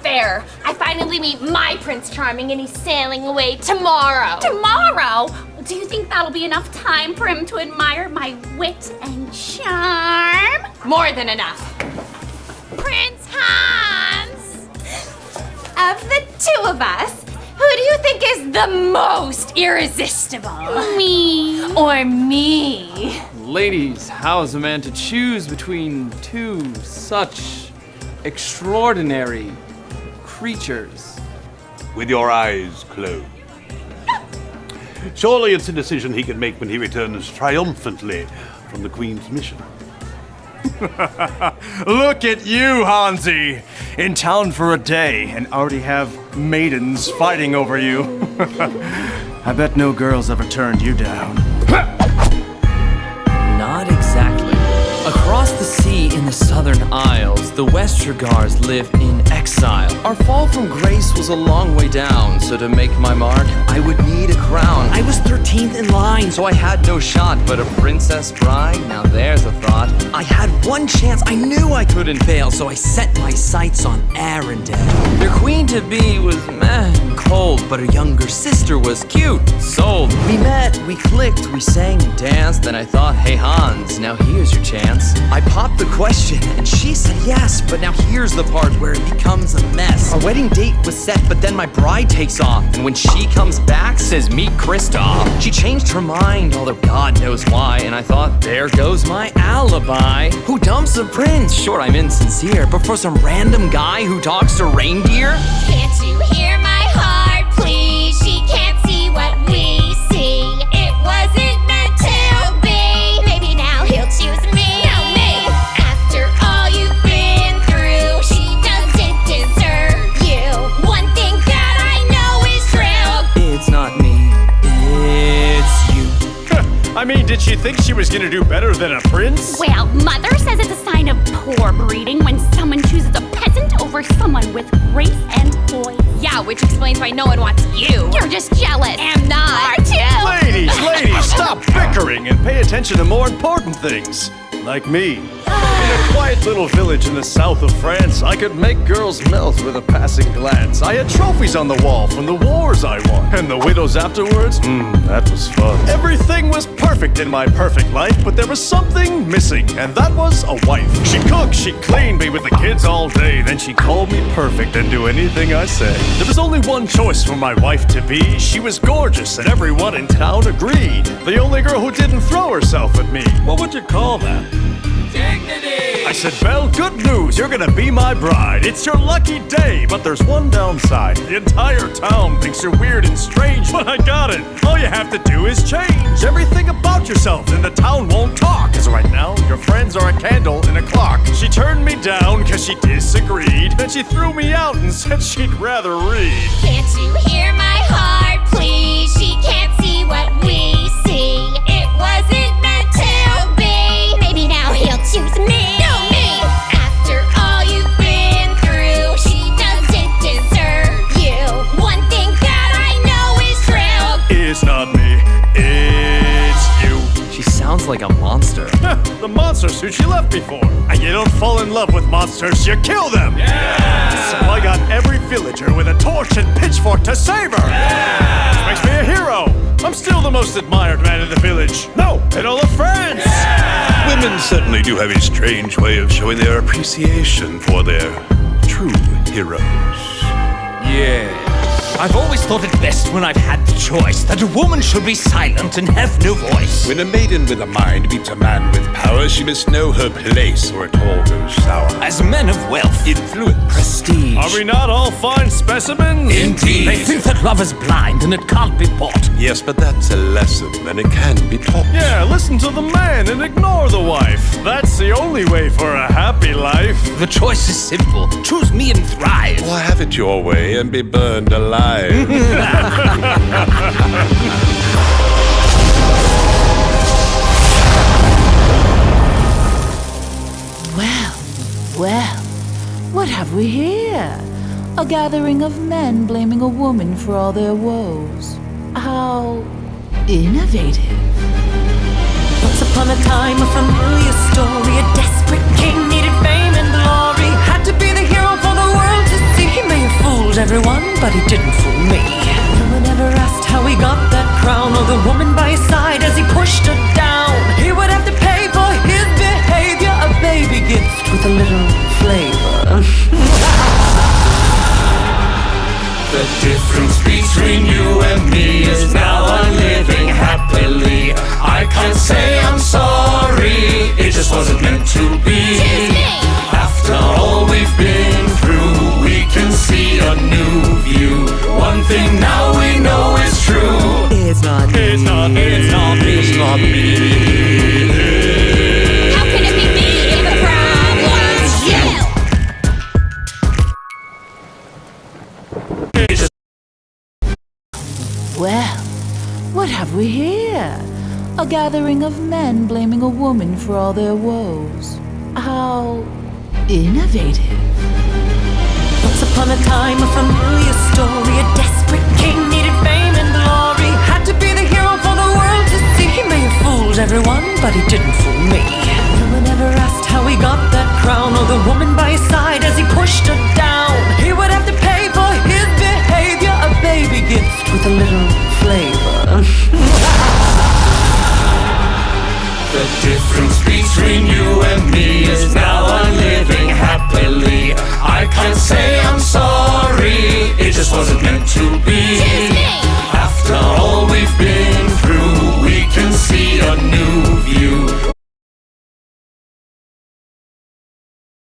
fair. I finally meet my Prince Charming and he's sailing away tomorrow. Tomorrow? Do you think that'll be enough time for him to admire my wit and charm? More than enough. Prince Hans! Of the two of us, who do you think is the most irresistible? Me. Or me? Ladies, how is a man to choose between two such extraordinary creatures? With your eyes closed. Surely it's a decision he can make when he returns triumphantly from the Queen's mission. Look at you, Hansi! In town for a day and already have maidens fighting over you. I bet no girls ever turned you down. Not exactly. Across the sea in the southern isles, the Westergars live in exile. Our fall from grace was a long way down, so to make my mark, I would need a crown. I was 13th in line, so I had no shot, but a princess bride, now there's a thought. I had one chance, I knew I couldn't fail, so I set my sights on Arendelle. Their queen-to-be was meh, cold, but her younger sister was cute, sold. We met, we clicked, we sang and danced, then I thought, hey Hans, now here's your chance. I popped the question and she said yes, but now here's the part where it becomes a mess. Our wedding date was set, but then my bride takes off, and when she comes back, says meet Kristoff. She changed her mind, although God knows why, and I thought, there goes my alibi. Who dumps a prince? Sure, I'm insincere, but for some random guy who talks to reindeer? Can't you hear my heart, please? She can't see what we see. It wasn't meant to be. Maybe now he'll choose me. I mean, did she think she was gonna do better than a prince? Well, Mother says it's a sign of poor breeding when someone chooses a peasant over someone with grace and poise. Yeah, which explains why no one wants you. You're just jealous. Am not. Are too. Ladies, stop bickering and pay attention to more important things. Like me. In a quiet little village in the south of France, I could make girls melt with a passing glance. I had trophies on the wall from the wars I won. And the widows afterwards? That was fun. Everything was perfect in my perfect life, but there was something missing, and that was a wife. She cooked, she cleaned me with the kids all day, then she called me perfect and do anything I said. There was only one choice for my wife to be. She was gorgeous, and everyone in town agreed. The only girl who didn't throw herself at me. What would you call that? Dignity! I said, Belle, good news, you're gonna be my bride. It's your lucky day, but there's one downside. The entire town thinks you're weird and strange, but I got it. All you have to do is change everything about yourself, and the town won't talk. Cause right now, your friends are a candle and a clock. She turned me down cause she disagreed. Then she threw me out and said she'd rather read. Can't you hear my heart, please? She can't see what we see. It wasn't meant to be. Maybe now he'll choose me. No, me. After all you've been through, she doesn't deserve you. One thing that I know is true. It's not me, it's you. She sounds like a monster. The monsters who she left me for. And you don't fall in love with monsters, you kill them. Yeah! So I got every villager with a torch and pitchfork to save her. Yeah! Which makes me a hero. I'm still the most admired man in the village. No, in all of France. Yeah! Women certainly do have a strange way of showing their appreciation for their true heroes. Yeah. I've always thought it best when I've had the choice that a woman should be silent and have no voice. When a maiden with a mind meets a man with power, she must know her place or it all goes sour. As men of wealth, Influence. prestige. Are we not all fine specimens? Indeed. They think that love is blind and it can't be bought. Yes, but that's a lesson and it can be taught. Yeah, listen to the man and ignore the wife. That's the only way for a happy life. The choice is simple. Choose me and thrive. Or have it your way and be burned alive. Well, what have we here? A gathering of men blaming a woman for all their woes. How innovative. Once upon a time, a familiar story. A desperate king needed fame and glory. Had to be the hero for the world to see. He may fooled everyone, but he didn't fool me. No one ever asked how he got that crown or the woman by his side as he pushed her down. He would have to pay for his behavior, a baby gift with a little flavor. The difference between you and me is now I'm living happily. I can't say I'm sorry, it just wasn't meant to be. After all we've been through, we can see a new view. One thing now we know is true. It's not me. It's not me. It's not me. It's not me. How can it be me if the problem's you? Well, what have we here? A gathering of men blaming a woman for all their woes. How innovative. Once upon a time, a familiar story. A desperate king needed fame and glory. Had to be the hero for the world to see. He may have fooled everyone, but he didn't fool me. No one ever asked how he got that crown or the woman by his side as he pushed her down. He would have to pay for his behavior, a baby gift with a little flavor. The difference between you and me is now I'm living happily. I can't say I'm sorry, it just wasn't meant to be. After all we've been through, we can see a new